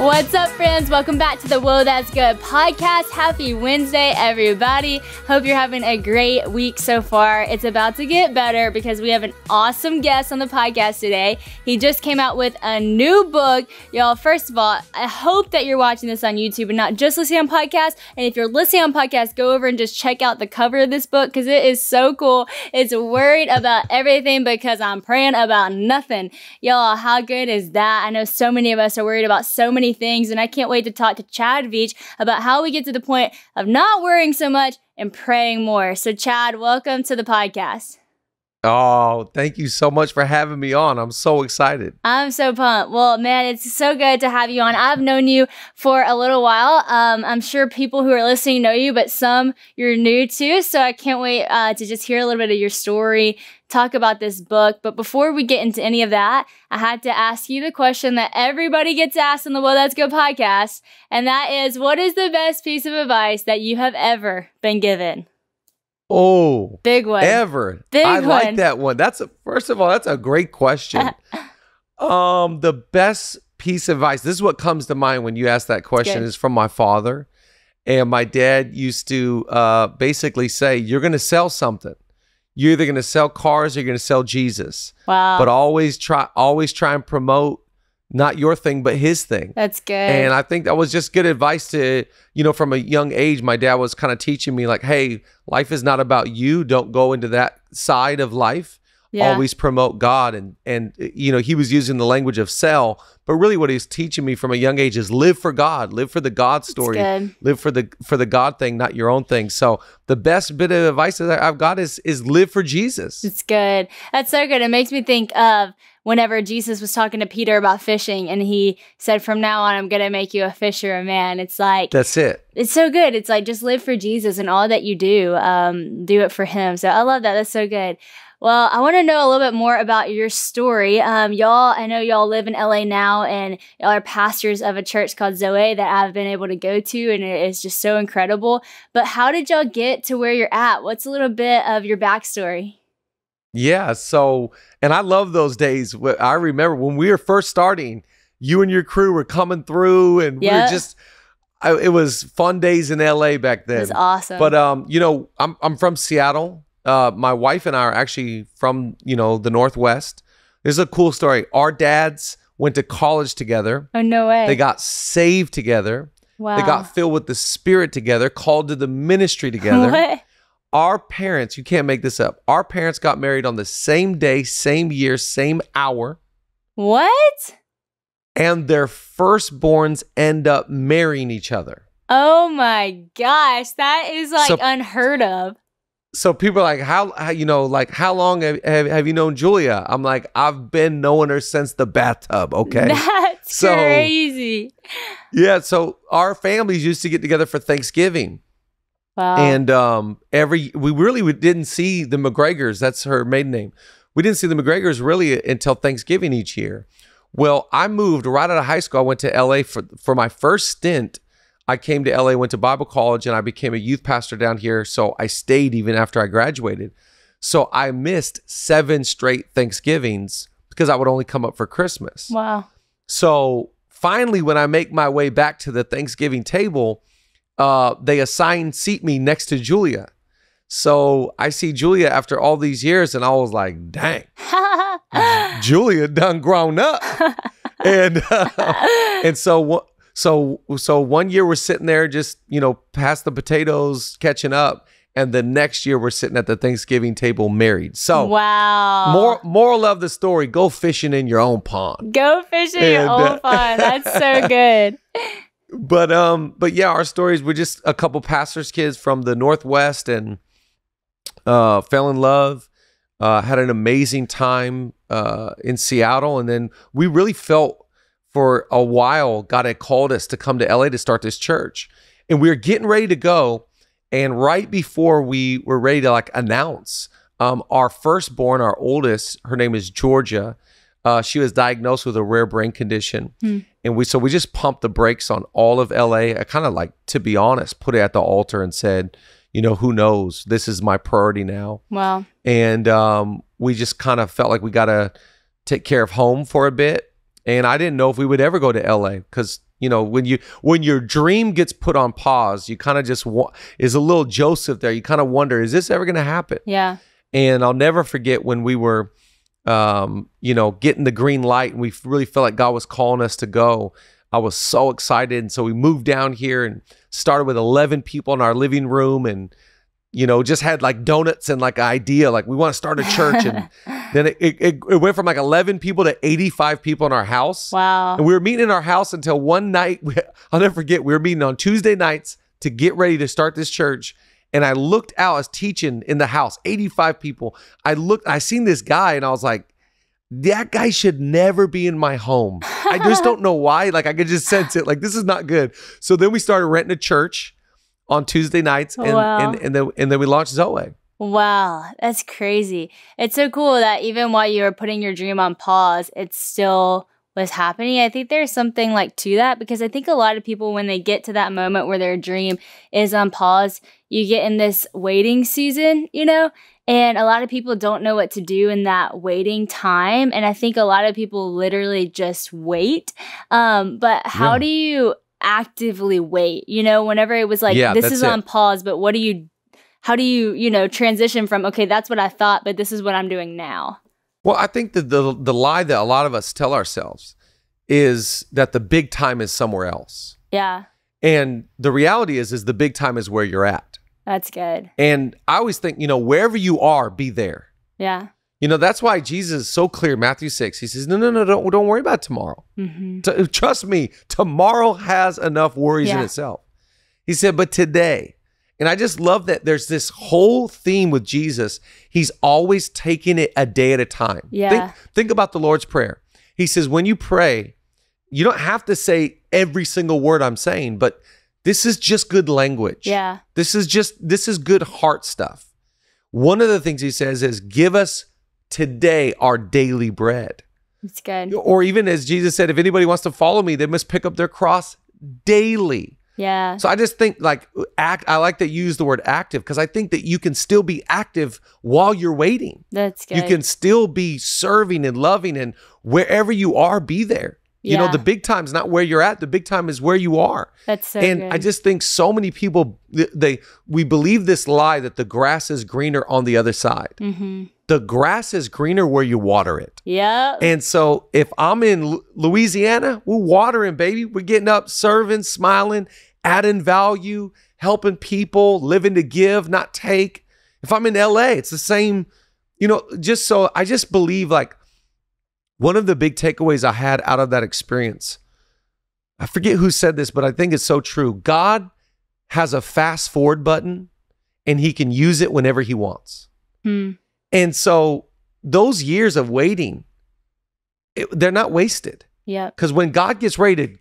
What's up, friends? Welcome back to the Whoa, That's Good podcast. Happy Wednesday, everybody. Hope you're having a great week so far. It's about to get better because we have an awesome guest on the podcast today. He just came out with a new book. Y'all, first of all, I hope that you're watching this on YouTube and not just listening on podcast. And if you're listening on podcast, go over and just check out the cover of this book because it is so cool. It's worried about everything because I'm praying about nothing. Y'all, how good is that? I know so many of us are worried about so many things, and I can't wait to talk to Chad Veach about how we get to the point of not worrying so much and praying more. So Chad, welcome to the podcast. Oh, thank you so much for having me on. I'm so excited. I'm so pumped. Well, man, it's so good to have you on. I've known you for a little while. I'm sure people who are listening know you, but some you're new to. So I can't wait to just hear a little bit of your story, talk about this book. But before we get into any of that, I had to ask you the question that everybody gets asked on the Well, That's Good podcast. And that is, what is the best piece of advice that you have ever been given? Oh, big one. Ever. Big I one. like that one. First of all, that's a great question. The best piece of advice, this is what comes to mind when you ask that question, is from my father. And my dad used to basically say, you're going to sell something. You're either going to sell cars or you're going to sell Jesus. Wow. But always try and promote not your thing, but his thing. That's good. And I think that was just good advice to, from a young age. My dad was kind of teaching me like, hey, life is not about you. Don't go into that side of life. Yeah. Always promote God. And he was using the language of sell, but really what he's teaching me from a young age is live for God, live for the God story, live for the God thing, not your own thing. So the best bit of advice that I've got is live for Jesus. It's good. That's so good. It makes me think of whenever Jesus was talking to Peter about fishing and he said, from now on, I'm going to make you a fisher of man. It's like, that's it. It's so good. It's like, just live for Jesus and all that you do it for him. So I love that. That's so good. Well, I want to know a little bit more about your story. I know y'all live in LA now and y'all are pastors of a church called Zoe that I've been able to go to, and it is just so incredible. But how did y'all get to where you're at? What's a little bit of your backstory? Yeah, and I love those days. I remember when we were first starting, you and your crew were coming through, and we were just, it was fun days in LA back then. It was awesome. But, I'm from Seattle. My wife and I are actually from, the Northwest. This is a cool story. Our dads went to college together. Oh, no way. They got saved together. Wow. They got filled with the Spirit together, called to the ministry together. What? Our parents, you can't make this up. Our parents got married on the same day, same year, same hour. What? And their firstborns end up marrying each other. Oh my gosh, that is like unheard of. So people are like, how long have you known Julia? I'm like, I've been knowing her since the bathtub, okay? That's crazy. Yeah, so our families used to get together for Thanksgiving. Wow. And we didn't see the McGregors. That's her maiden name. We didn't see the McGregors really until Thanksgiving each year. Well, I moved right out of high school. I went to LA for my first stint. I came to LA, went to Bible college, and I became a youth pastor down here. So I stayed even after I graduated. So I missed 7 straight Thanksgivings because I would only come up for Christmas. Wow. So finally, when I make my way back to the Thanksgiving table, they seat me next to Julia. So I see Julia after all these years, and I was like, dang, Julia done grown up. And so one year we're sitting there just, past the potatoes, catching up. And the next year we're sitting at the Thanksgiving table married. So wow. Moral of the story, go fishing in your own pond. Go fishing in your own pond. That's so good. But yeah, our stories were just a couple pastors' kids from the Northwest and fell in love, had an amazing time in Seattle. And then we really felt for a while God had called us to come to LA to start this church. And we were getting ready to go. And right before we were ready to announce, our firstborn, our oldest, her name is Georgia. She was diagnosed with a rare brain condition. And we just pumped the brakes on all of LA. I kind of to be honest, put it at the altar and said, who knows? This is my priority now. Wow. And we just kind of felt like we got to take care of home for a bit. And I didn't know if we would ever go to LA because when your dream gets put on pause, you kind of just is a little Joseph there. You kind of wonder, is this ever going to happen? Yeah. And I'll never forget when we were, getting the green light and we really felt like God was calling us to go. I was so excited. And so we moved down here and started with 11 people in our living room and, just had like donuts and like an idea, like we want to start a church. And then it went from like 11 people to 85 people in our house. Wow. And we were meeting in our house until one night, I'll never forget, we were meeting on Tuesday nights to get ready to start this church. And I looked out, I was teaching in the house, 85 people. I seen this guy and I was like, that guy should never be in my home. I just don't know why. Like I could just sense it. Like this is not good. So then we started renting a church on Tuesday nights, and Wow. and then we launched Zoe. Wow, that's crazy. It's so cool that even while you were putting your dream on pause, it still was happening. I think there's something like to that, because I think a lot of people, when they get to that moment where their dream is on pause, you get in this waiting season, and a lot of people don't know what to do in that waiting time. And I think a lot of people literally just wait. But how do you actively wait? Whenever it was like, this is on pause, but how do you, transition from, okay, that's what I thought, but this is what I'm doing now? Well, I think that the lie that a lot of us tell ourselves is that the big time is somewhere else. Yeah. And the reality is the big time is where you're at. That's good. And I always think, wherever you are, be there. Yeah. That's why Jesus is so clear, Matthew 6. He says, no, don't worry about tomorrow. Mm-hmm. Trust me, tomorrow has enough worries in itself. He said, but today, and I just love that there's this whole theme with Jesus. He's always taking it a day at a time. Yeah. Think about the Lord's Prayer. He says, when you pray, you don't have to say every single word I'm saying, but this is just good language. Yeah. This is good heart stuff. One of the things he says is, give us today our daily bread. It's good. Or even as Jesus said, if anybody wants to follow me, they must pick up their cross daily. Yeah. So I just think I like that you use the word active, because I think that you can still be active while you're waiting. That's good. You can still be serving and loving, and wherever you are, be there. Yeah. The big time is not where you're at. The big time is where you are. That's so And good. I just think so many people, we believe this lie that the grass is greener on the other side. Mm-hmm. The grass is greener where you water it. Yeah. And so if I'm in Louisiana, we're watering, baby. We're getting up, serving, smiling, adding value, helping people, living to give, not take. If I'm in LA, it's the same, I just believe like one of the big takeaways I had out of that experience, I forget who said this, but I think it's so true. God has a fast forward button and he can use it whenever he wants. And so those years of waiting, they're not wasted. Yeah. Because when God gets ready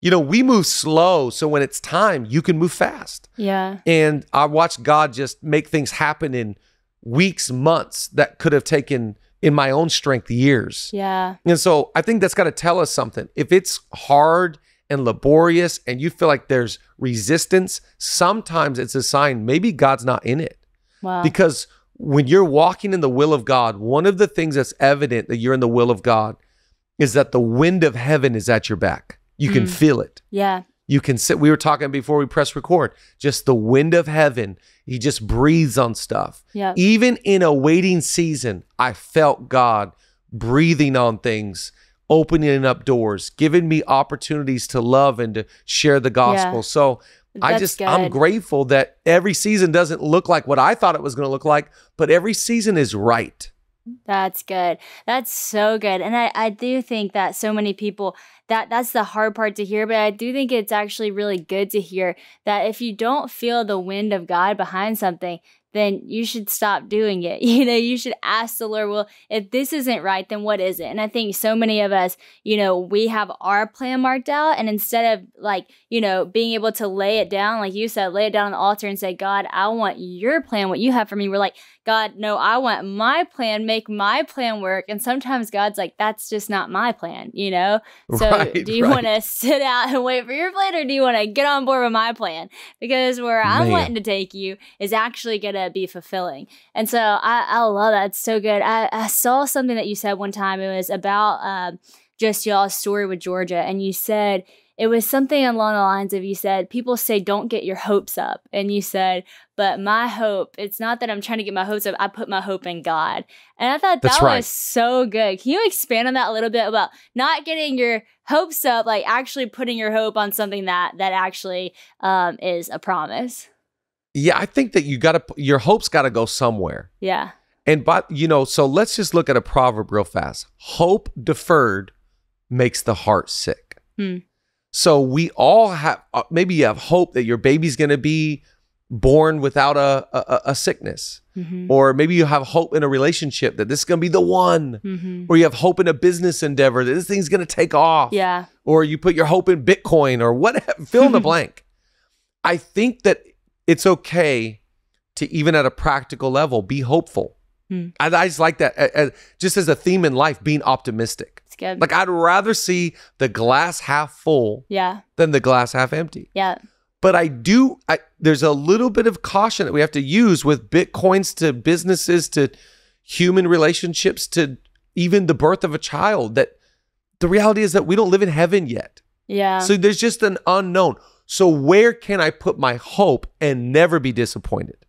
to, we move slow. So when it's time, you can move fast. Yeah. And I watched God just make things happen in weeks, months that could have taken, in my own strength, years. Yeah. And so I think that's got to tell us something. If it's hard and laborious and you feel like there's resistance, sometimes it's a sign maybe God's not in it. Wow. Because when you're walking in the will of God, one of the things that's evident that you're in the will of God is that the wind of heaven is at your back. You can feel it. Yeah. You can sit. We were talking before we press record, just the wind of heaven. He just breathes on stuff. Yeah. Even in a waiting season, I felt God breathing on things, opening up doors, giving me opportunities to love and to share the gospel. Yeah. So I'm grateful that every season doesn't look like what I thought it was going to look like, but every season is right. That's good. That's so good. And I do think that so many people, that's the hard part to hear, but I do think it's actually really good to hear that if you don't feel the wind of God behind something, then you should stop doing it. You should ask the Lord, well, if this isn't right, then what is it? And I think so many of us, we have our plan marked out, and instead of being able to lay it down, like you said, lay it down on the altar and say, God, I want your plan, what you have for me. We're like, God, no, I want my plan, make my plan work. And sometimes God's like, that's just not my plan, So do you want to sit out and wait for your plan, or do you want to get on board with my plan? Because where I'm wanting to take you is actually going to be fulfilling. And so I love that. It's so good. I saw something that you said one time. It was about just y'all's story with Georgia. And you said, it was something along the lines of, you said, people say, don't get your hopes up. And you said, but my hope, it's not that I'm trying to get my hopes up. I put my hope in God. And I thought that was so good. Can you expand on that a little bit about not getting your hopes up, like actually putting your hope on something that actually is a promise? Yeah, I think that your hopes got to go somewhere. Yeah. And so let's just look at a proverb real fast. Hope deferred makes the heart sick. So we all have, maybe you have hope that your baby's going to be born without a sickness. Or maybe you have hope in a relationship that this is going to be the one. Or you have hope in a business endeavor that this thing's going to take off. Yeah. Or you put your hope in Bitcoin or whatever, fill in the blank. I think that it's okay to, even at a practical level, be hopeful. I just like that just as a theme in life, being optimistic. It's good. Like I'd rather see the glass half full than the glass half empty. Yeah. But there's a little bit of caution that we have to use with Bitcoins to businesses, to human relationships, to even the birth of a child, that the reality is that we don't live in heaven yet. Yeah. So there's just an unknown. So where can I put my hope and never be disappointed?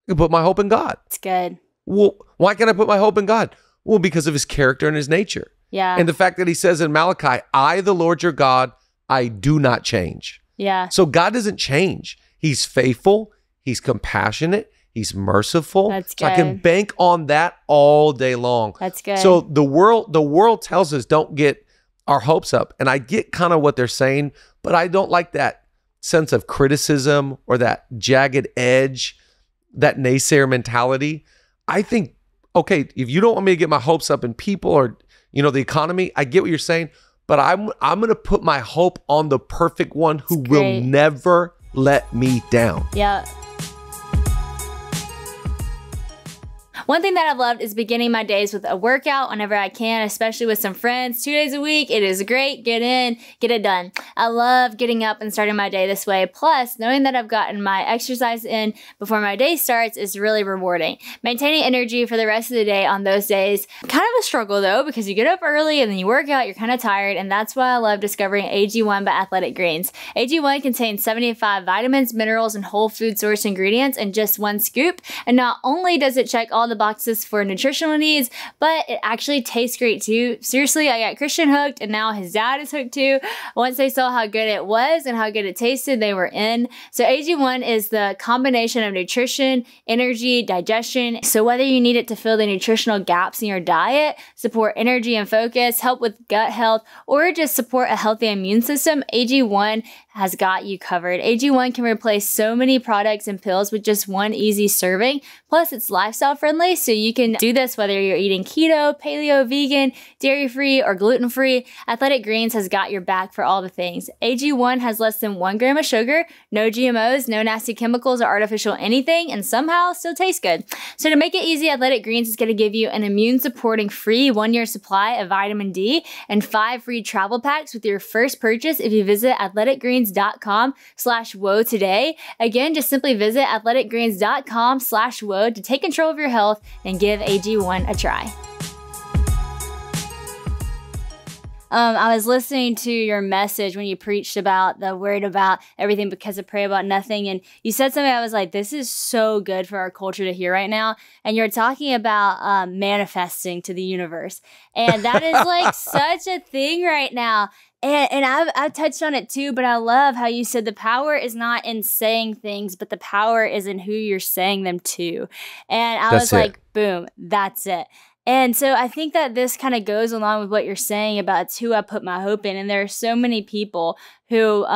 I can put my hope in God. It's good. Well, why can I put my hope in God? Well, because of his character and his nature. Yeah. And the fact that he says in Malachi, I, the Lord your God, I do not change. Yeah. So God doesn't change. He's faithful. He's compassionate. He's merciful. That's good. So I can bank on that all day long. That's good. So the world tells us don't get our hopes up. And I get kind of what they're saying, but I don't like that sense of criticism or that jagged edge, that naysayer mentality. I think, okay, if you don't want me to get my hopes up in people or, the economy, I get what you're saying, but I'm going to put my hope on the perfect one who will never let me down. Yeah. One thing that I've loved is beginning my days with a workout whenever I can, especially with some friends. 2 days a week, it is great. Get in, get it done. I love getting up and starting my day this way. Plus, knowing that I've gotten my exercise in before my day starts is really rewarding. Maintaining energy for the rest of the day on those days, kind of a struggle though, because you get up early and then you work out, you're kind of tired, and that's why I love discovering AG1 by Athletic Greens. AG1 contains 75 vitamins, minerals, and whole food source ingredients in just one scoop. And not only does it check all the boxes for nutritional needs, but it actually tastes great too. Seriously, I got Christian hooked, and now his dad is hooked too. Once they saw how good it was and how good it tasted, they were in. So AG1 is the combination of nutrition, energy, digestion. So whether you need it to fill the nutritional gaps in your diet, support energy and focus, help with gut health, or just support a healthy immune system, AG1 has got you covered. AG1 can replace so many products and pills with just one easy serving. Plus, it's lifestyle friendly, so you can do this whether you're eating keto, paleo, vegan, dairy-free, or gluten-free. Athletic Greens has got your back for all the things. AG1 has less than 1 gram of sugar, no GMOs, no nasty chemicals or artificial anything, and somehow still tastes good. So to make it easy, Athletic Greens is going to give you an immune-supporting free 1-year supply of vitamin D and 5 free travel packs with your first purchase if you visit athleticgreens.com/woe today. Again, just simply visit athleticgreens.com/woe to take control of your health and give AG1 a try. I was listening to your message when you preached about the word about everything because of pray about nothing. And you said something I was like, this is so good for our culture to hear right now. And you're talking about manifesting to the universe. And that is like such a thing right now. And I've touched on it too, but I love how you said the power is not in saying things, but the power is in who you're saying them to. And I was like, boom, that's it. And so I think that this kind of goes along with what you're saying about it's who I put my hope in. And there are so many people who,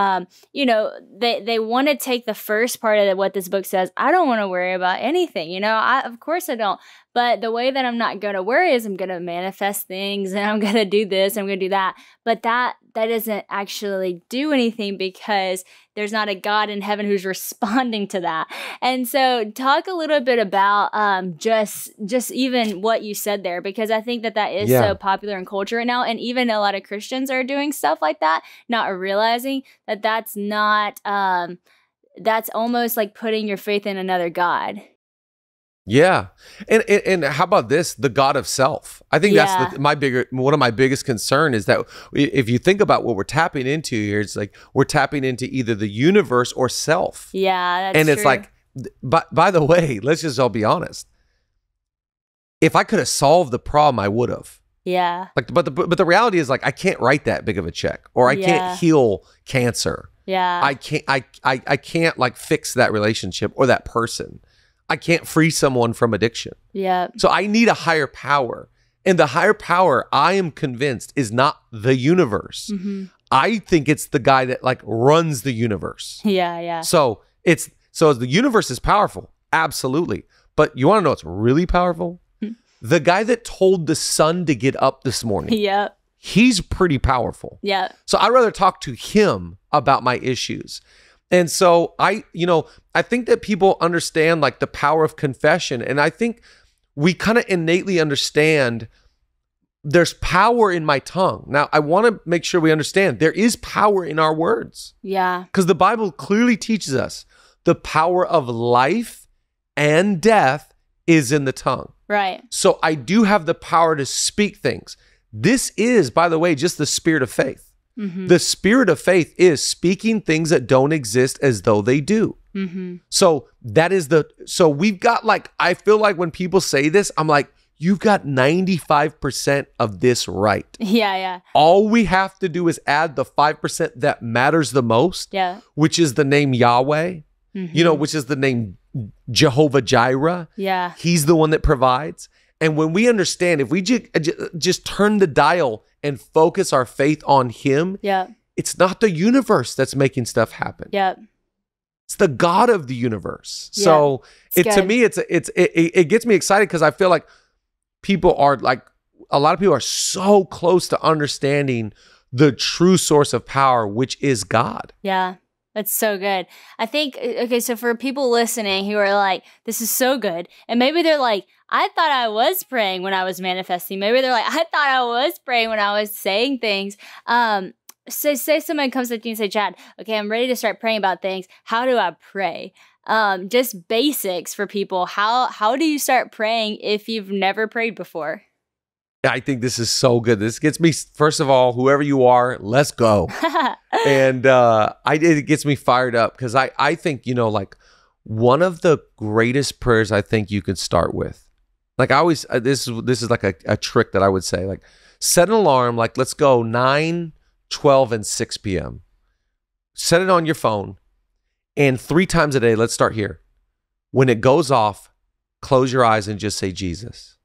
they want to take the first part of what this book says. I don't want to worry about anything. Of course I don't. But the way that I'm not going to worry is I'm going to manifest things and I'm going to do this, I'm going to do that. But that doesn't actually do anything because there's not a God in heaven who's responding to that. And so talk a little bit about just even what you said there, because I think that is so popular in culture right now. And even a lot of Christians are doing stuff like that, not realizing that that's not, that's almost like putting your faith in another God. Yeah. And how about this? The God of self. I think that's one of my biggest concern is that if you think about what we're tapping into here, it's like we're tapping into either the universe or self. Yeah, that's And it's true. like, by the way, let's just all be honest. If I could have solved the problem, I would have. Yeah. Like, but the reality is like I can't write that big of a check, or I can't heal cancer. Yeah. I can't like fix that relationship or that person. I can't free someone from addiction. Yeah. So I need a higher power. And the higher power, I am convinced, is not the universe. Mm-hmm. I think it's the guy that like runs the universe. Yeah, yeah. So the universe is powerful. Absolutely. But you want to know what's really powerful? The guy that told the sun to get up this morning. Yep. He's pretty powerful. Yeah. So I'd rather talk to him about my issues. And so I think that people understand like the power of confession. And I think we kind of innately understand there's power in my tongue. Now, I want to make sure we understand there is power in our words. Yeah. Because the Bible clearly teaches us the power of life and death is in the tongue. Right. So I do have the power to speak things. This is, by the way, just the spirit of faith. Mm-hmm. The spirit of faith is speaking things that don't exist as though they do. Mm-hmm. So so we've got like, I feel like when people say this, I'm like, you've got 95% of this right. Yeah, yeah. All we have to do is add the 5% that matters the most, which is the name Yahweh, which is the name Jehovah Jireh. Yeah. He's the one that provides. And when we understand, if we just turn the dial and focus our faith on him, it's not the universe that's making stuff happen. Yeah. It's the God of the universe. Yeah. So to me, it gets me excited because I feel like a lot of people are so close to understanding the true source of power, which is God. Yeah. That's so good. I think, okay, so for people listening who are like, this is so good, and maybe they're like, I thought I was praying when I was manifesting. Maybe they're like, I thought I was praying when I was saying things. So say someone comes up to you and say, Chad, okay, I'm ready to start praying about things. How do I pray? Just basics for people. How do you start praying if you've never prayed before? I think this is so good. This gets me, first of all, whoever you are, let's go. And it gets me fired up because I think, like one of the greatest prayers I think you could start with, like I always, this is like a trick that I would say, like set an alarm, like let's go 9, 12, and 6 p.m. Set it on your phone and 3 times a day, let's start here. When it goes off, close your eyes and just say Jesus.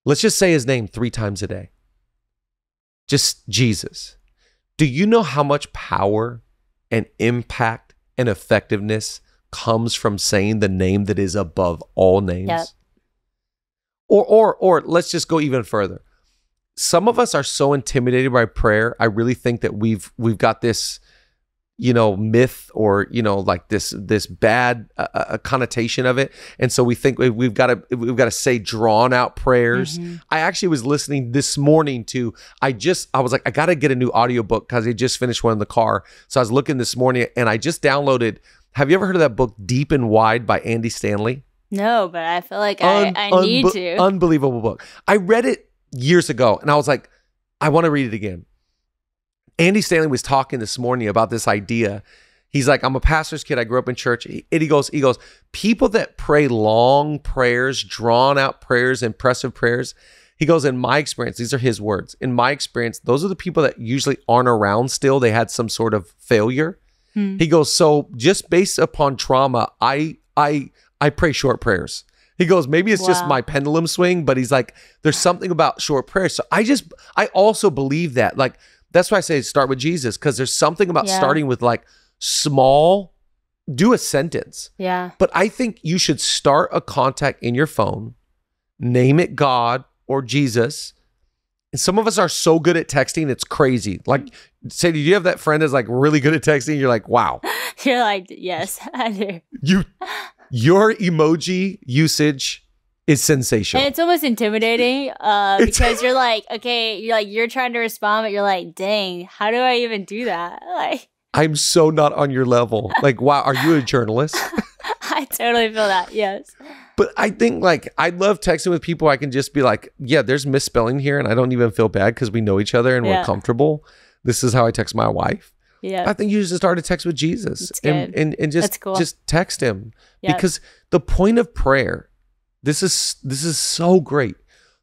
Let's just say his name 3 times a day. Just Jesus. Do you know how much power and impact and effectiveness comes from saying the name that is above all names? Yep. Or let's just go even further. Some of us are so intimidated by prayer. I really think that we've got this, myth or, like this bad connotation of it. And so we think we've got to say drawn out prayers. Mm-hmm. I actually was listening this morning to, I was like, I got to get a new audiobook because I just finished one in the car. So I was looking this morning and I just downloaded, have you ever heard of that book, Deep and Wide by Andy Stanley? No, but I feel like I need to. Unbelievable book. I read it years ago and I was like, I want to read it again. Andy Stanley was talking this morning about this idea. He's like, I'm a pastor's kid. I grew up in church. He goes, people that pray long prayers, drawn out prayers, impressive prayers. He goes, in my experience, these are his words. In my experience, those are the people that usually aren't around still. They had some sort of failure. He goes, so just based upon trauma, I pray short prayers. He goes, maybe it's just my pendulum swing, but he's like, there's something about short prayers. So I also believe that. Like, that's why I say start with Jesus, because there's something about starting with like small, do a sentence. Yeah. But I think you should start a contact in your phone, name it God or Jesus. And some of us are so good at texting, it's crazy. Like, Sadie, do you have that friend that's like really good at texting? You're like, wow. You're like, yes, I do. Your emoji usage is sensational. And it's almost intimidating because you're like, okay, you're trying to respond, but you're like, dang, how do I even do that? Like, I'm so not on your level. Like, wow, are you a journalist? I totally feel that, yes. But I think like I love texting with people. I can just be like, yeah, there's misspelling here, and I don't even feel bad because we know each other and we're comfortable. This is how I text my wife. Yeah, I think you just start a text with Jesus and just text him because the point of prayer. This is so great.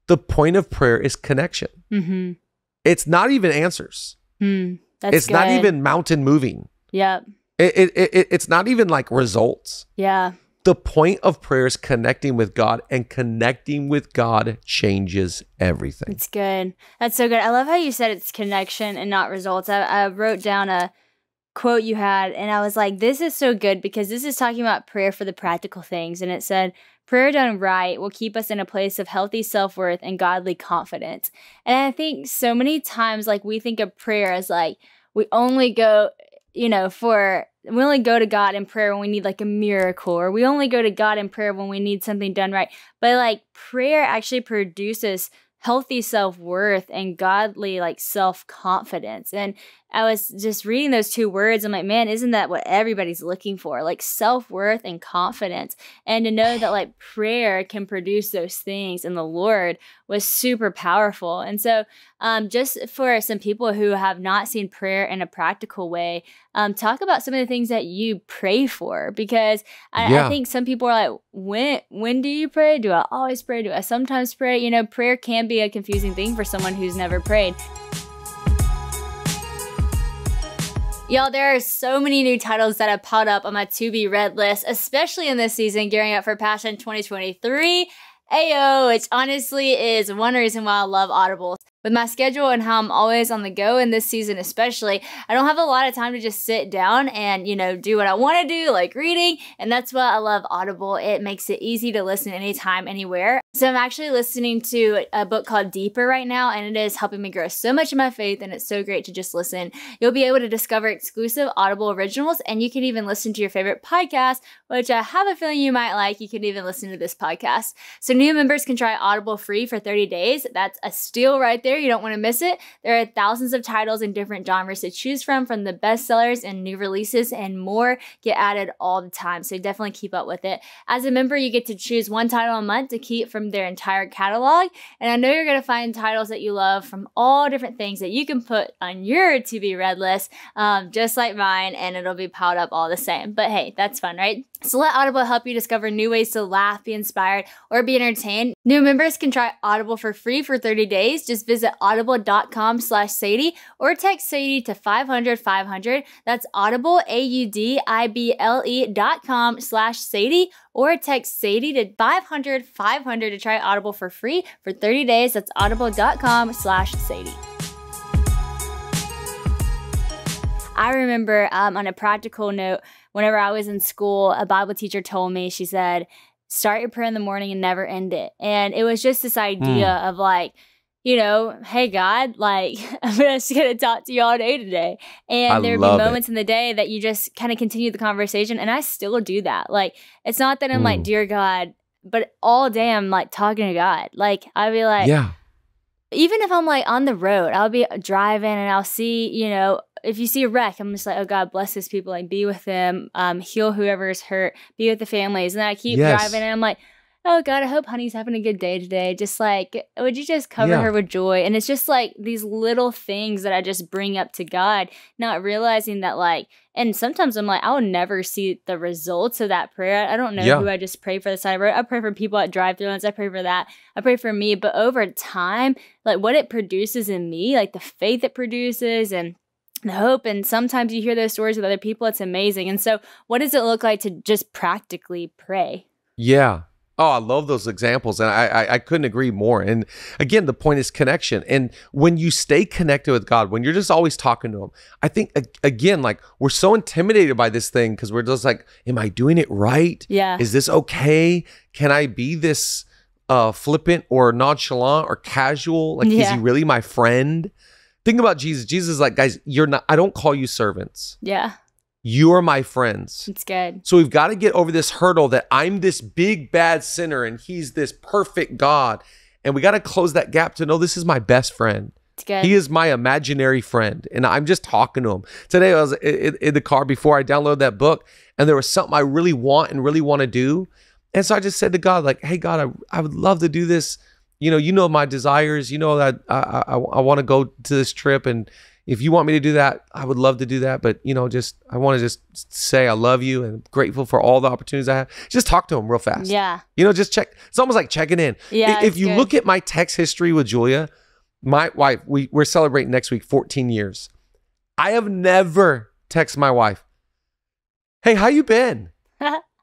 The point of prayer is connection. Mm-hmm. It's not even answers. It's not even mountain moving. Yeah. It's not even like results. Yeah. The point of prayer is connecting with God, and connecting with God changes everything. It's good. That's so good. I love how you said it's connection and not results. I wrote down a quote you had, and I was like, this is so good because this is talking about prayer for the practical things. And it said, prayer done right will keep us in a place of healthy self-worth and godly confidence. And I think so many times, like, we think of prayer as like, we only go, we only go to God in prayer when we need like a miracle, or we only go to God in prayer when we need something done right. But like prayer actually produces healthy self-worth and godly like self-confidence. And I was just reading those two words. I'm like, man, isn't that what everybody's looking for? Like self-worth and confidence. And to know that like prayer can produce those things in the Lord was super powerful. And so just for some people who have not seen prayer in a practical way, talk about some of the things that you pray for, because I think some people are like, when do you pray? Do I always pray? Do I sometimes pray? Prayer can be a confusing thing for someone who's never prayed. Y'all, there are so many new titles that have popped up on my to-be read list, especially in this season, gearing up for Passion 2023. Ayo, which honestly is one reason why I love Audible. With my schedule and how I'm always on the go in this season especially, I don't have a lot of time to just sit down and, do what I want to do, like reading. And that's why I love Audible. It makes it easy to listen anytime, anywhere. So I'm actually listening to a book called Deeper right now, and it is helping me grow so much in my faith, and it's so great to just listen. You'll be able to discover exclusive Audible originals, and you can even listen to your favorite podcast, which I have a feeling you might like. You can even listen to this podcast. So new members can try Audible free for 30 days. That's a steal right there. You don't want to miss it. There are thousands of titles in different genres to choose from the bestsellers and new releases and more get added all the time. So definitely keep up with it. As a member, you get to choose one title a month to keep from their entire catalog. And I know you're going to find titles that you love from all different things that you can put on your to-be read list, just like mine, and it'll be piled up all the same. But hey, that's fun, right? So let Audible help you discover new ways to laugh, be inspired, or be entertained. New members can try Audible for free for 30 days. Just visit audible.com/Sadie or text Sadie to 500-500. That's Audible, AUDIBLE.com/Sadie, or text Sadie to 500-500 to try Audible for free for 30 days. That's audible.com/Sadie. I remember on a practical note, whenever I was in school, a Bible teacher told me, she said, start your prayer in the morning and never end it. And it was just this idea of like, hey God, like I'm just going to talk to you all day today. And there'd be moments in the day that you just kind of continue the conversation. And I still do that. Like, it's not that I'm like, dear God, but all day I'm like talking to God. Like, I'd be like, even if I'm like on the road, I'll be driving and I'll see, if you see a wreck, I'm just like, oh God, bless these people, like be with them, heal whoever is hurt, be with the families. And then I keep driving and I'm like, oh God, I hope honey's having a good day today. Just like, would you just cover her with joy? And it's just like these little things that I just bring up to God, not realizing that like, and sometimes I'm like, I'll never see the results of that prayer. I don't know who I just pray for the side of the road. I pray for people at drive-thru lanes. I pray for that. I pray for me. But over time, like what it produces in me, like the faith it produces and the hope, and sometimes you hear those stories with other people, it's amazing. And so what does it look like to just practically pray? Yeah. Oh, I love those examples. And I couldn't agree more. And again, the point is connection. And when you stay connected with God, when you're just always talking to him, I think, again, like we're so intimidated by this thing because we're just like, am I doing it right? Yeah. Is this okay? Can I be this flippant or nonchalant or casual? Like, is he really my friend? Think about Jesus. Jesus is like, guys, I don't call you servants. Yeah. You are my friends. It's good. So we've got to get over this hurdle that I'm this big, bad sinner and he's this perfect God. And we got to close that gap to know this is my best friend. It's good. He is my imaginary friend. And I'm just talking to him. Today I was in the car before I downloaded that book, and there was something I really want to do. And so I just said to God, like, hey, God, I would love to do this. You know my desires. You know that I want to go to this trip. And if you want me to do that, I would love to do that. But, I want to just say I love you and I'm grateful for all the opportunities I have. Just talk to him real fast. Yeah. Just check. It's almost like checking in. Yeah. If you look at my text history with Julia, my wife, we're celebrating next week 14 years. I have never texted my wife, hey, how you been?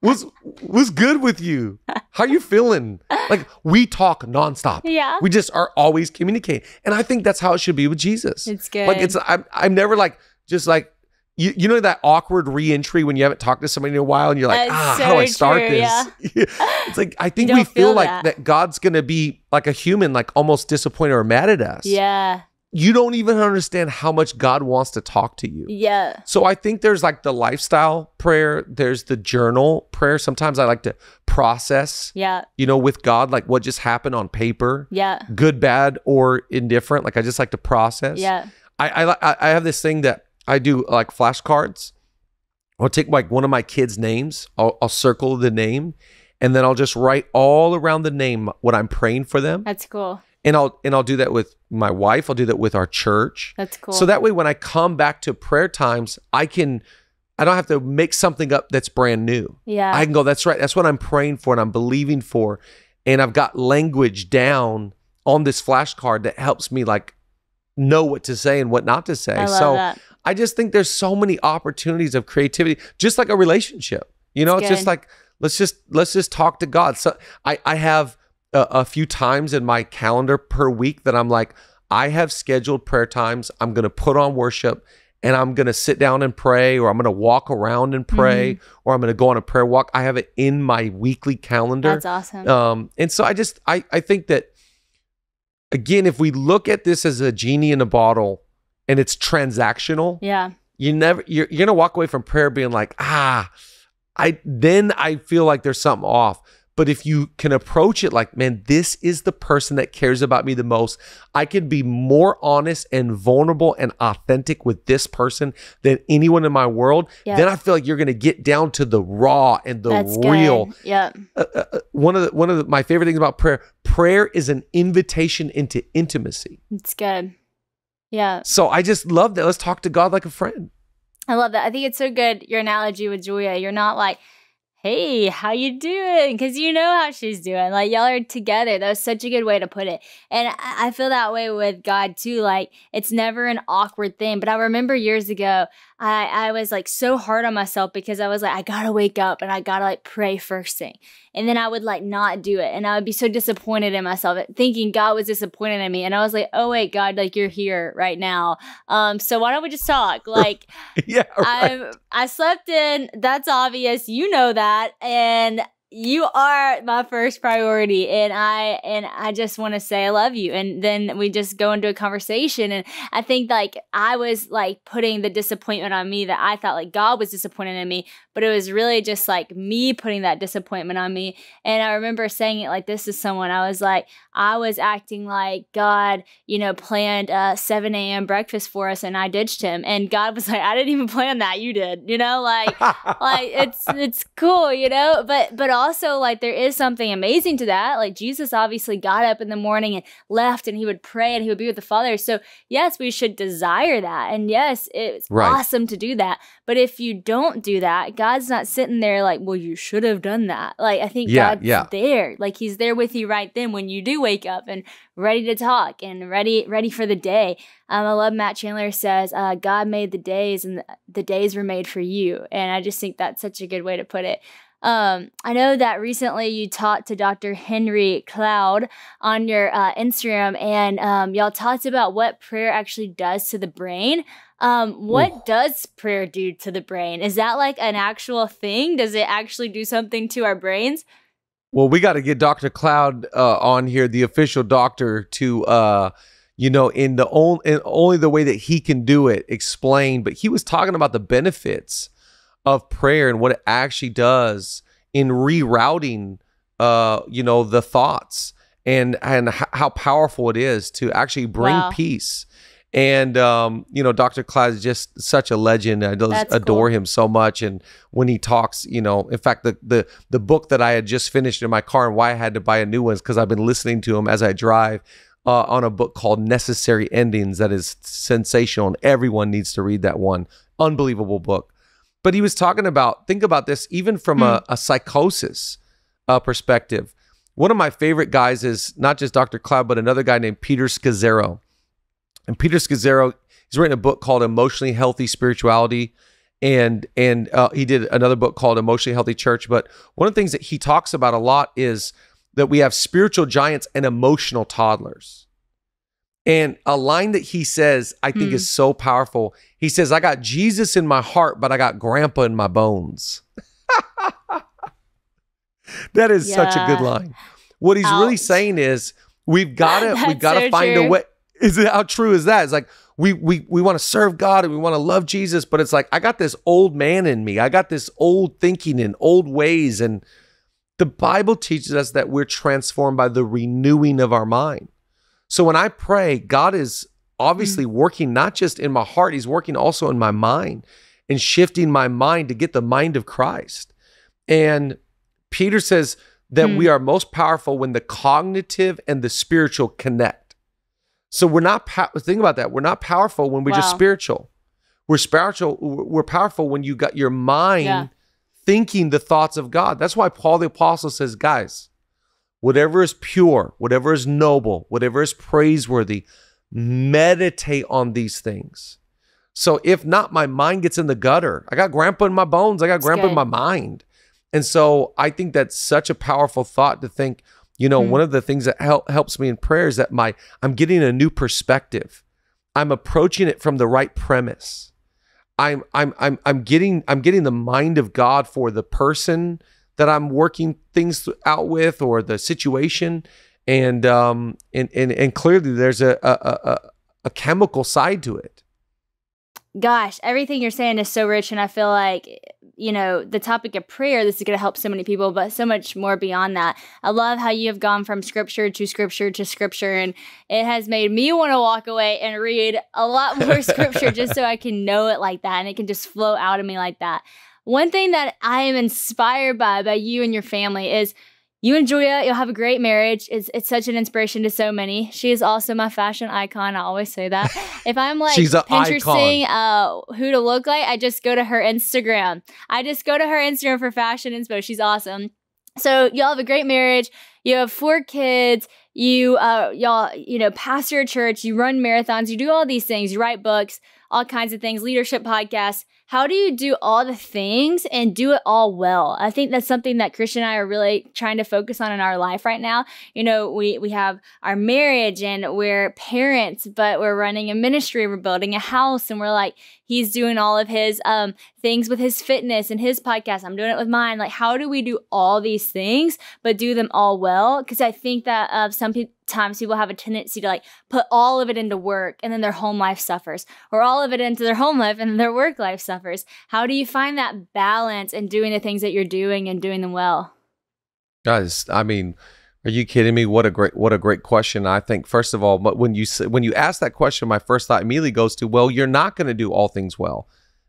What's good with you? How you feeling? Like, we talk nonstop. Yeah. We just are always communicating. And I think that's how it should be with Jesus. It's good. Like, I'm never like, just like, you know that awkward re-entry when you haven't talked to somebody in a while and you're like, That's how do I so start true, this? yeah. It's like, I think You we don't feel feel like that God's going to be like a human, like almost disappointed or mad at us. Yeah. You don't even understand how much God wants to talk to you. Yeah. So I think there's like the lifestyle prayer. There's the journal prayer. Sometimes I like to process, with God, like what just happened on paper. Yeah. Good, bad, or indifferent. Like I just like to process. Yeah. I have this thing that I do, like flashcards. I'll take like one of my kids' names. I'll circle the name, and then I'll just write all around the name what I'm praying for them. That's cool. And I'll do that with my wife. I'll do that with our church. That's cool. So that way, when I come back to prayer times, I don't have to make something up that's brand new. Yeah. I can go, that's right. That's what I'm praying for and I'm believing for. And I've got language down on this flashcard that helps me like know what to say and what not to say. I love that. I just think there's so many opportunities of creativity, just like a relationship. It's just like, let's just talk to God. So I have a few times in my calendar per week that I'm like, I have scheduled prayer times. I'm going to put on worship and I'm going to sit down and pray, or I'm going to walk around and pray, or I'm going to go on a prayer walk. I have it in my weekly calendar. That's awesome. And so I think that, again, if we look at this as a genie in a bottle and it's transactional, you're going to walk away from prayer being like, I feel like there's something off. But if you can approach it like, man, this is the person that cares about me the most. I can be more honest and vulnerable and authentic with this person than anyone in my world. Yeah. Then I feel like you're going to get down to the raw and the real. Good. Yeah. One of my favorite things about prayer is an invitation into intimacy. It's good. Yeah. So I just love that. Let's talk to God like a friend. I love that. I think it's so good, your analogy with Julia. You're not like, hey, how you doing? Because you know how she's doing. Like, y'all are together. That was such a good way to put it. And I feel that way with God, too. Like, it's never an awkward thing. But I remember years ago, I was, like, so hard on myself because I was like, I got to wake up and I got to, like, pray first thing. And then I would, like, not do it. And I would be so disappointed in myself, thinking God was disappointed in me. And I was like, oh, wait, God, like, you're here right now. So why don't we just talk? Like, yeah, right. I slept in. That's obvious. You know that. And you are my first priority, and I just want to say I love you. And then we just go into a conversation, and I think like I was like putting the disappointment on me that I thought like God was disappointed in me, but it was really just like me putting that disappointment on me. And I remember saying it like this to someone. I was like, I was acting like God, planned a 7 a.m. breakfast for us, and I ditched him. And God was like, I didn't even plan that. You did, like it's cool, but also like there is something amazing to that. Like Jesus obviously got up in the morning and left, and he would pray and he would be with the Father. So yes, we should desire that. And yes, it's awesome to do that. But if you don't do that, God's not sitting there like, well, you should have done that. Like, I think God's there. Like, he's there with you right then when you do wake up and ready to talk and ready for the day. I love Matt Chandler says, God made the days and the days were made for you. And I just think that's such a good way to put it. I know that recently you talked to Dr. Henry Cloud on your Instagram, and y'all talked about what prayer actually does to the brain. What does prayer do to the brain? Is that like an actual thing? Does it actually do something to our brains? Well, we got to get Dr. Cloud on here, the official doctor, to in only the way that he can do it, explain. But he was talking about the benefits of prayer and what it actually does in rerouting, the thoughts and how powerful it is to actually bring peace And, Dr. Cloud is just such a legend. I just adore him so much. And when he talks, in fact, the book that I had just finished in my car and why I had to buy a new one is because I've been listening to him as I drive on a book called Necessary Endings that is sensational. And everyone needs to read that one. Unbelievable book. But he was talking about, think about this, even from a psychosis perspective. One of my favorite guys is not just Dr. Cloud, but another guy named Peter Scazzero. And Peter Scazzero, he's written a book called Emotionally Healthy Spirituality, and he did another book called Emotionally Healthy Church. But one of the things that he talks about a lot is that we have spiritual giants and emotional toddlers. And a line that he says, I think is so powerful. He says, I got Jesus in my heart, but I got grandpa in my bones. That is such a good line. What he's really saying is we've got to find a way. Is it, how true is that? It's like we want to serve God and we want to love Jesus, but it's like I got this old man in me. I got this old thinking and old ways. And the Bible teaches us that we're transformed by the renewing of our mind. So when I pray, God is obviously working not just in my heart, he's working also in my mind and shifting my mind to get the mind of Christ. And Peter says that we are most powerful when the cognitive and the spiritual connect. So we're not, think about that. We're not powerful when we're just spiritual. We're spiritual. We're powerful when you got your mind thinking the thoughts of God. That's why Paul the Apostle says, guys, whatever is pure, whatever is noble, whatever is praiseworthy, meditate on these things. So if not, my mind gets in the gutter. I got grandpa in my bones. I got grandpa in my mind. And so I think that's such a powerful thought to think, one of the things that helps me in prayer is that I'm getting a new perspective. I'm approaching it from the right premise. I'm getting the mind of God for the person that I'm working things out with or the situation, and clearly there's a chemical side to it. Gosh, everything you're saying is so rich, and I feel like the topic of prayer, this is going to help so many people, but so much more beyond that. I love how you have gone from scripture to scripture to scripture, and it has made me want to walk away and read a lot more scripture just so I can know it like that, and it can just flow out of me like that. One thing that I am inspired by you and your family is you and Julia, you'll have a great marriage. It's such an inspiration to so many. She is also my fashion icon. I always say that. If I'm like Pinteresting who to look like, I just go to her Instagram. For fashion inspo. She's awesome. So y'all have a great marriage. You have 4 kids. Y'all pastor a church. You run marathons. You do all these things. You write books, all kinds of things, leadership podcasts. How do you do all the things and do it all well? I think that's something that Christian and I are really trying to focus on in our life right now. We have our marriage and we're parents, but we're running a ministry, we're building a house, and we're like, he's doing all of his things with his fitness and his podcast. I'm doing it with mine. Like, how do we do all these things, but do them all well? Because I think that sometimes people have a tendency to put all of it into work and then their home life suffers, or all of it into their home life and their work life suffers. How do you find that balance in doing the things that you're doing and doing them well? Guys, I mean, are you kidding me? What a great question. I think, first of all, but when you ask that question, my first thought immediately goes to, well, you're not going to do all things well.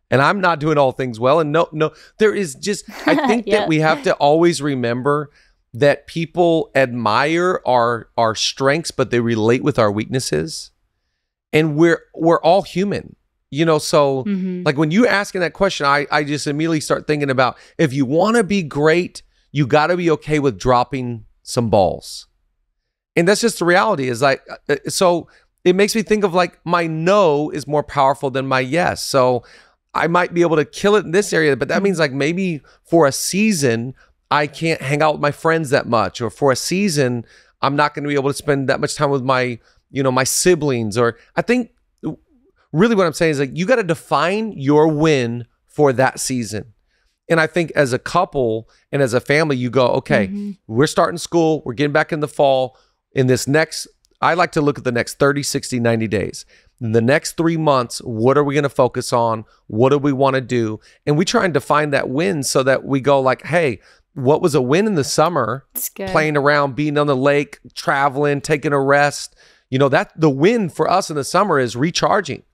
And I'm not doing all things well. And no, there is just, I think that we have to always remember that people admire our strengths, but they relate with our weaknesses. And we're all human, so like when you asking that question, I just immediately start thinking about, if you want to be great, you got to be okay with dropping some balls. And that's just the reality, is so it makes me think of my no is more powerful than my yes. So I might be able to kill it in this area, but that means maybe for a season, I can't hang out with my friends that much, or for a season, I'm not going to be able to spend that much time with my siblings. Or I think really what I'm saying is you got to define your win for that season. And I think as a couple and as a family, you go, okay, we're starting school. We're getting back in the fall. I like to look at the next 30, 60, 90 days. In the next 3 months, what are we going to focus on? What do we want to do? And we try and define that win so that we go hey, what was a win in the summer? Playing around, being on the lake, traveling, taking a rest, You know, that the wind for us in the summer is recharging,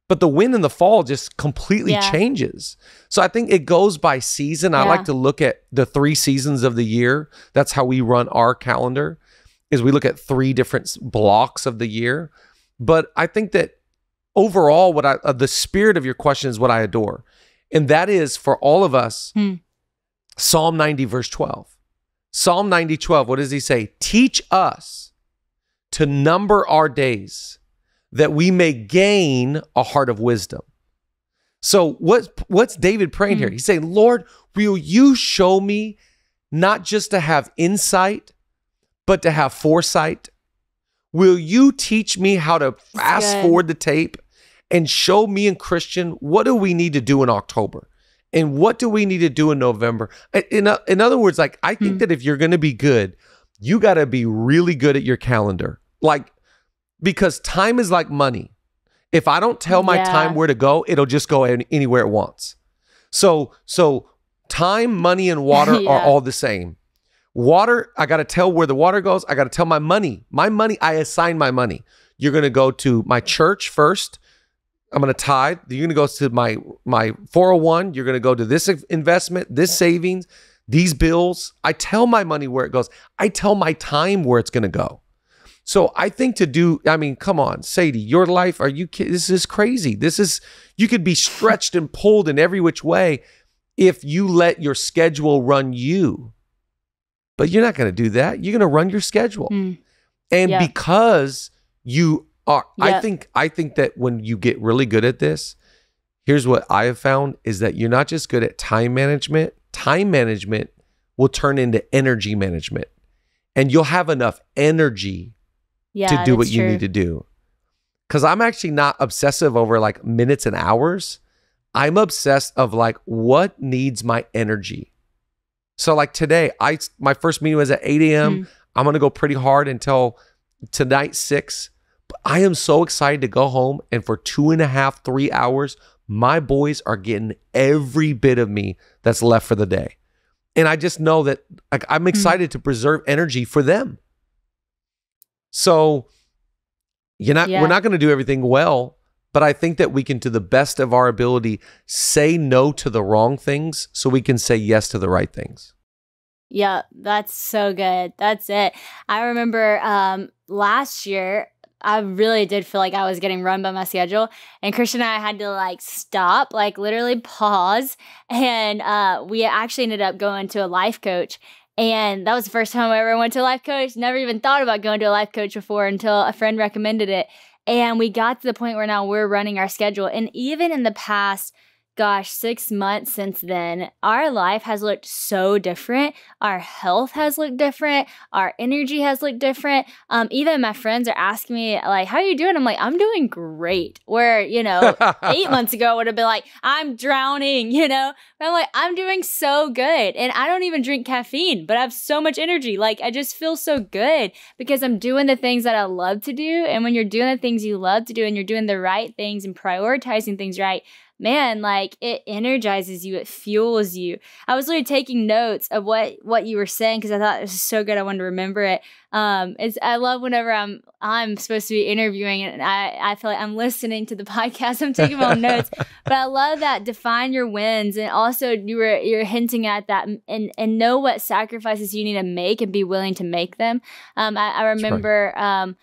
but the wind in the fall just completely changes. So I think it goes by season. I like to look at the 3 seasons of the year. That's how we run our calendar, is we look at 3 different blocks of the year. But I think that overall, the spirit of your question is what I adore. And that is for all of us, Psalm 90, verse 12. Psalm 90, 12, what does he say? Teach us to number our days, that we may gain a heart of wisdom. So what's David praying here? He's saying, Lord, will you show me not just to have insight, but to have foresight? Will you teach me how to fast forward the tape and show me and Christian, what do we need to do in October? And what do we need to do in November? In other words, like, I think that if you're going to be good, you got to be really good at your calendar. Like, because time is like money. If I don't tell my time where to go, it'll just go anywhere it wants. So time, money, and water are all the same. Water, I got to tell where the water goes. I got to tell my money. My money, I assign my money. You're going to go to my church first. I'm going to tithe. You're going to go to my 401. You're going to go to this investment, this savings, these bills. I tell my money where it goes. I tell my time where it's going to go. So I think come on, Sadie, your life, are you kidding? This is crazy. You could be stretched and pulled in every which way if you let your schedule run you. But you're not going to do that. You're going to run your schedule. And because you are, I think that when you get really good at this, here's what I have found is that you're not just good at time management. Time management will turn into energy management. And you'll have enough energy to do what you need to do. Because I'm actually not obsessive over like minutes and hours. I'm obsessed of like, what needs my energy? So like today, my first meeting was at 8 a.m. I'm going to go pretty hard until tonight, 6. But I am so excited to go home. And for 2.5, 3 hours, my boys are getting every bit of me that's left for the day. And I just know that like, I'm excited to preserve energy for them. So we're not going to do everything well, but I think that we can, to the best of our ability, say no to the wrong things so we can say yes to the right things. Yeah, that's so good. That's it. I remember last year, I really did feel like I was getting run by my schedule, and Christian and I had to like stop, like literally pause. And we actually ended up going to a life coach. And that was the first time I ever went to a life coach. Never even thought about going to a life coach before until a friend recommended it. And we got to the point where now we're running our schedule. And even in the past, 6 months since then, our life has looked so different. Our health has looked different. Our energy has looked different. Even my friends are asking me, like, how are you doing? I'm like, I'm doing great. Where, 8 months ago I would have been like, I'm drowning, But I'm like, I'm doing so good. And I don't even drink caffeine, but I have so much energy. Like, I just feel so good because I'm doing the things that I love to do. And when you're doing the things you love to do and you're doing the right things and prioritizing things right, man, like it energizes you, it fuels you. I was literally taking notes of what you were saying because I thought it was so good. I wanted to remember it. I love whenever I'm supposed to be interviewing and I feel like I'm listening to the podcast. I'm taking my own notes, but I love that define your wins, and also you're hinting at that and know what sacrifices you need to make and be willing to make them. I remember.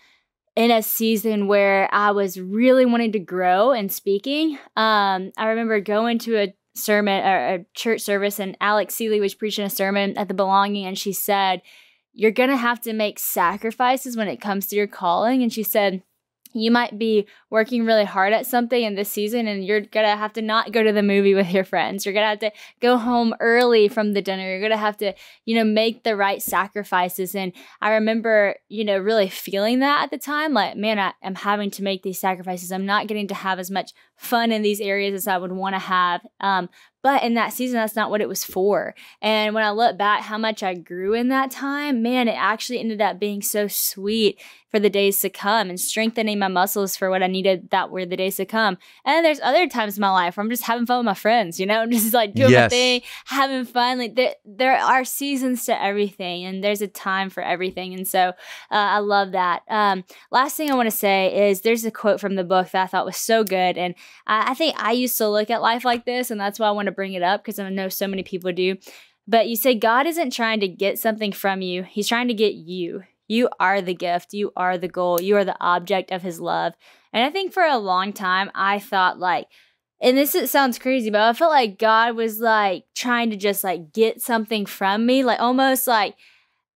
In a season where I was really wanting to grow in speaking, I remember going to a sermon or a church service, and Alex Seeley was preaching a sermon at the Belonging, and she said, you're going to have to make sacrifices when it comes to your calling. And she said, you might be working really hard at something in this season and you're going to have to not go to the movie with your friends. You're going to have to go home early from the dinner. You're going to have to, make the right sacrifices. And I remember, really feeling that at the time, like, man, I'm having to make these sacrifices. I'm not getting to have as much fun in these areas as I would want to have. But in that season, that's not what it was for. And when I look back how much I grew in that time, man, it actually ended up being so sweet for the days to come and strengthening my muscles for what I needed that were the days to come. And then there's other times in my life where I'm just having fun with my friends, you know, I'm just like doing my thing, having fun. Like there are seasons to everything and there's a time for everything. And so I love that. Last thing I want to say is there's a quote from the book that I thought was so good. And I think I used to look at life like this. And that's why I want to bring it up because I know so many people do. But you say God isn't trying to get something from you. He's trying to get you. You are the gift. You are the goal. You are the object of his love. And I think for a long time, I thought like, and this sounds crazy, but I felt like God was like trying to just like get something from me, like almost like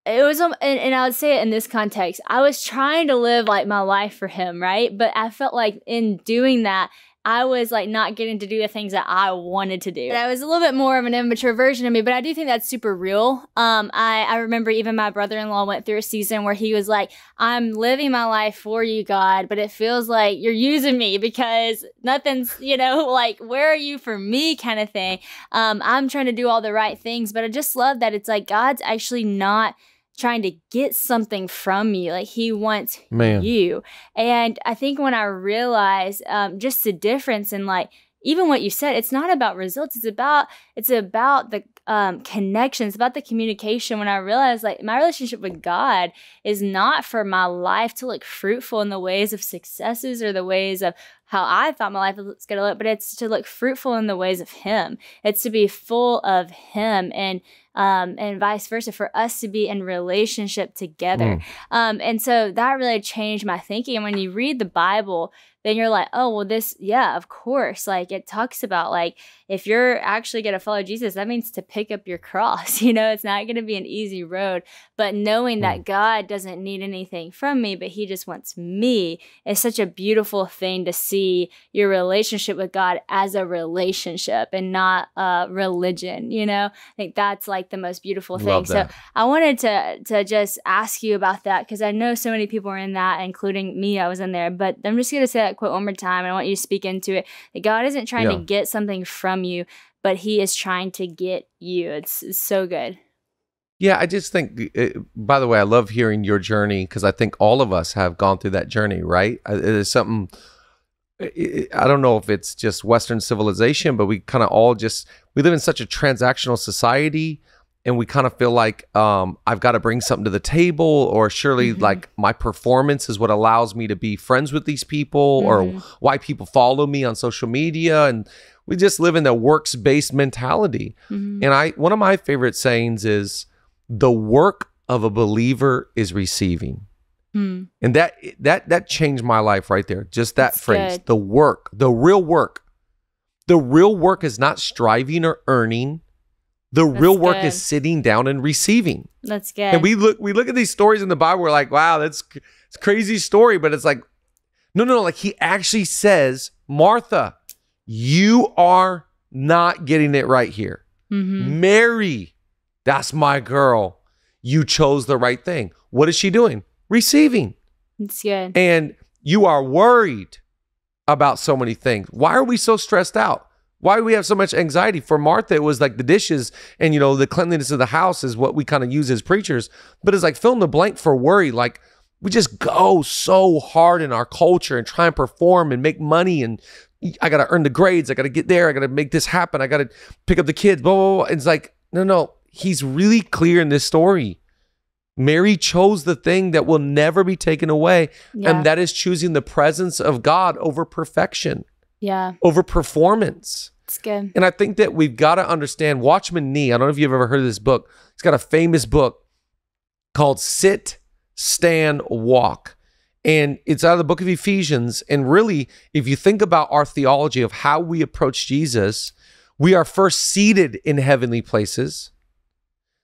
it was, and I would say it in this context, I was trying to live like my life for him, right? But I felt like in doing that, I was like not getting to do the things that I wanted to do. And I was a little bit more of an immature version of me, but I do think that's super real. I remember even my brother-in-law went through a season where he was like, I'm living my life for you, God, but it feels like you're using me because nothing's, you know, like, where are you for me kind of thing. I'm trying to do all the right things, but I just love that it's like God's actually not trying to get something from you. Like he wants you. And I think when I realized just the difference in like, even what you said, it's not about results. It's about the connection. It's about the communication. When I realized like my relationship with God is not for my life to look fruitful in the ways of successes or the ways of how I thought my life was going to look, but it's to look fruitful in the ways of him. It's to be full of him and vice versa, for us to be in relationship together. And so that really changed my thinking. And when you read the Bible, then you're like, oh, well, this, yeah, of course. Like it talks about like, if you're actually going to follow Jesus, that means to pick up your cross. You know, it's not going to be an easy road, but knowing that God doesn't need anything from me, but he just wants me is such a beautiful thing to see your relationship with God as a relationship and not a religion. You know, I think that's like the most beautiful thing. So I wanted to just ask you about that because I know so many people are in that, including me. I was in there, but I'm just going to say that quote one more time. I want you to speak into it. That God isn't trying to get something from you, but he is trying to get you. It's so good. Yeah, I just think, by the way, I love hearing your journey because I think all of us have gone through that journey, right? It is something, I don't know if it's just Western civilization, but we kind of all we live in such a transactional society and we kind of feel like I've got to bring something to the table, or surely like my performance is what allows me to be friends with these people, or why people follow me on social media. And we just live in the works-based mentality. And one of my favorite sayings is, the work of a believer is receiving. And that changed my life right there. Just that phrase, good. The work, the real work. The real work is not striving or earning. The real work is sitting down and receiving. That's good. And we look at these stories in the Bible, we're like, wow, it's a crazy story. But it's like, no, like he actually says, Martha, you are not getting it right here. Mary, that's my girl. You chose the right thing. What is she doing? Receiving. That's good. And you are worried about so many things. Why are we so stressed out? Why do we have so much anxiety? For Martha, it was like the dishes and, you know, the cleanliness of the house is what we kind of use as preachers. But it's like fill in the blank for worry. Like we just go so hard in our culture and try and perform and make money. And I got to earn the grades. I got to get there. I got to make this happen. I got to pick up the kids. Blah, blah, blah. It's like, no. He's really clear in this story. Mary chose the thing that will never be taken away. And that is choosing the presence of God over perfection. Over performance. It's good. And I think that we've got to understand Watchman Nee. I don't know if you've ever heard of this book. He's got a famous book called Sit, Stand, Walk. And it's out of the book of Ephesians. And really, if you think about our theology of how we approach Jesus, we are first seated in heavenly places.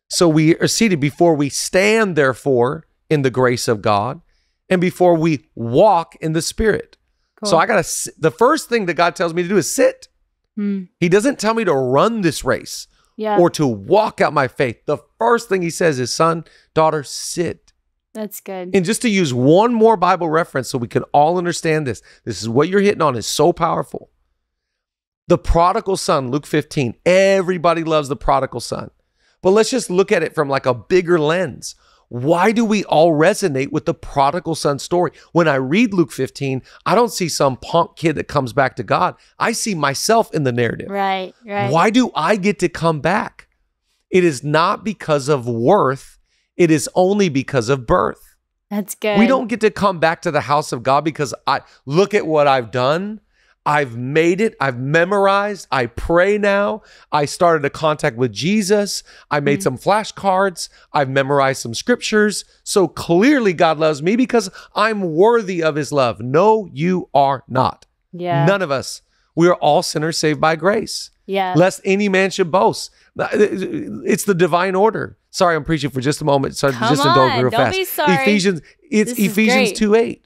So we are seated before we stand, therefore, in the grace of God, and before we walk in the Spirit. Cool. So the first thing that God tells me to do is sit. He doesn't tell me to run this race or to walk out my faith. The first thing he says is, son, daughter, sit. That's good. And just to use one more Bible reference so we can all understand this. This is what you're hitting on is so powerful. The prodigal son, Luke 15, everybody loves the prodigal son. But let's just look at it from like a bigger lens. Why do we all resonate with the prodigal son story? When I read Luke 15, I don't see some punk kid that comes back to God. I see myself in the narrative. Right. Why do I get to come back? It is not because of worth. It is only because of birth. That's good. We don't get to come back to the house of God because I look at what I've done. I've made it. I've memorized. I pray now. I started a contact with Jesus. I made some flashcards. I've memorized some scriptures. So clearly God loves me because I'm worthy of his love. No, you are not. Yeah. None of us. We are all sinners saved by grace. Yeah. Lest any man should boast. It's the divine order. Sorry, I'm preaching for just a moment. So Come just on, indulge me real don't fast. be sorry. Ephesians 2:8.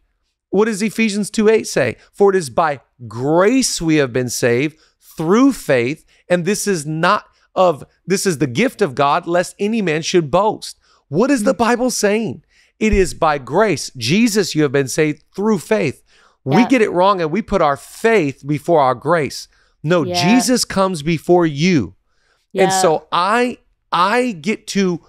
What does Ephesians 2:8 say? For it is by grace we have been saved through faith, and this is the gift of God, lest any man should boast. What is the Bible saying? It is by grace. Jesus, you have been saved through faith. We get it wrong and we put our faith before our grace. No, Jesus comes before you. And so I get to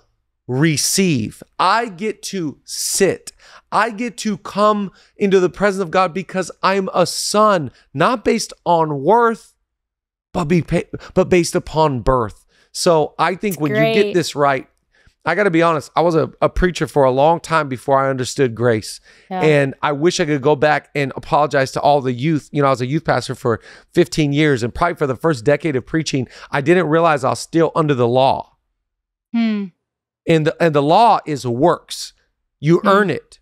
receive. I get to sit. I get to come into the presence of God because I'm a son, not based on worth, but based upon birth. So I think when you get this right, I got to be honest, I was a preacher for a long time before I understood grace. And I wish I could go back and apologize to all the youth. You know, I was a youth pastor for 15 years, and probably for the first decade of preaching, I didn't realize I was still under the law. And the law is works. You earn it.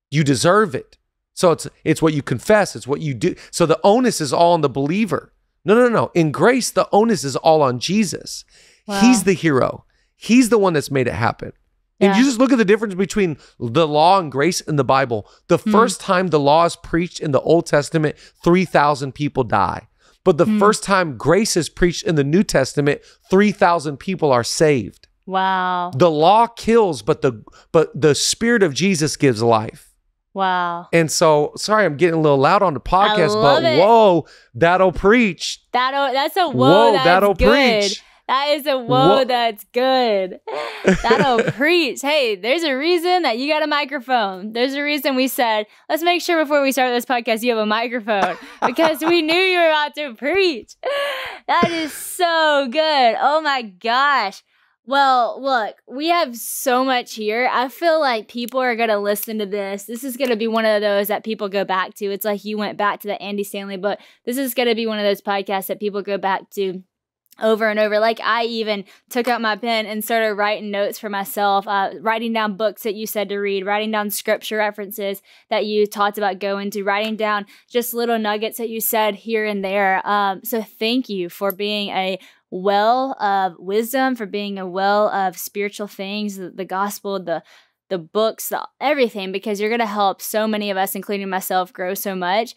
You deserve it. So it's what you confess. It's what you do. So the onus is all on the believer. No. In grace, the onus is all on Jesus. Wow. He's the hero. He's the one that's made it happen. And you just look at the difference between the law and grace in the Bible. The first time the law is preached in the Old Testament, 3,000 people die. But the first time grace is preached in the New Testament, 3,000 people are saved. Wow. The law kills, but the Spirit of Jesus gives life. Wow. And so, sorry, I'm getting a little loud on the podcast, but it. Whoa, that'll preach. That's a whoa, that'll good. Preach. That is a whoa, that's good. That'll preach. Hey, there's a reason that you got a microphone. There's a reason we said, let's make sure before we start this podcast, you have a microphone because we knew you were about to preach. That is so good. Oh my gosh. Well, look, we have so much here. I feel like people are going to listen to this. This is going to be one of those that people go back to. It's like you went back to the Andy Stanley book. This is going to be one of those podcasts that people go back to over and over. Like I even took out my pen and started writing notes for myself, writing down books that you said to read, writing down scripture references that you talked about going to, writing down just little nuggets that you said here and there. So thank you for being a well of wisdom, for being a well of spiritual things, the gospel, the books, everything, because you're going to help so many of us, including myself, grow so much.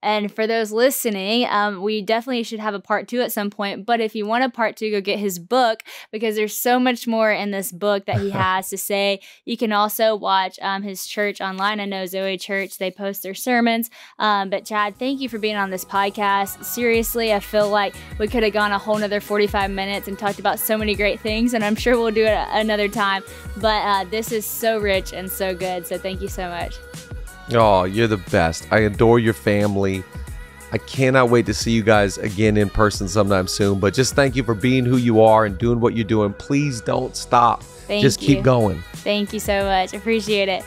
And for those listening, we definitely should have a part 2 at some point. But if you want a part 2, go get his book because there's so much more in this book that he has to say. You can also watch his church online. I know Zoe Church, they post their sermons. But Chad, thank you for being on this podcast. Seriously, I feel like we could have gone a whole nother 45 minutes and talked about so many great things. And I'm sure we'll do it another time. But this is so rich and so good. So thank you so much. Oh, you're the best. I adore your family. I cannot wait to see you guys again in person sometime soon. But just thank you for being who you are and doing what you're doing. Please don't stop. Just keep going. Thank you so much. Appreciate it.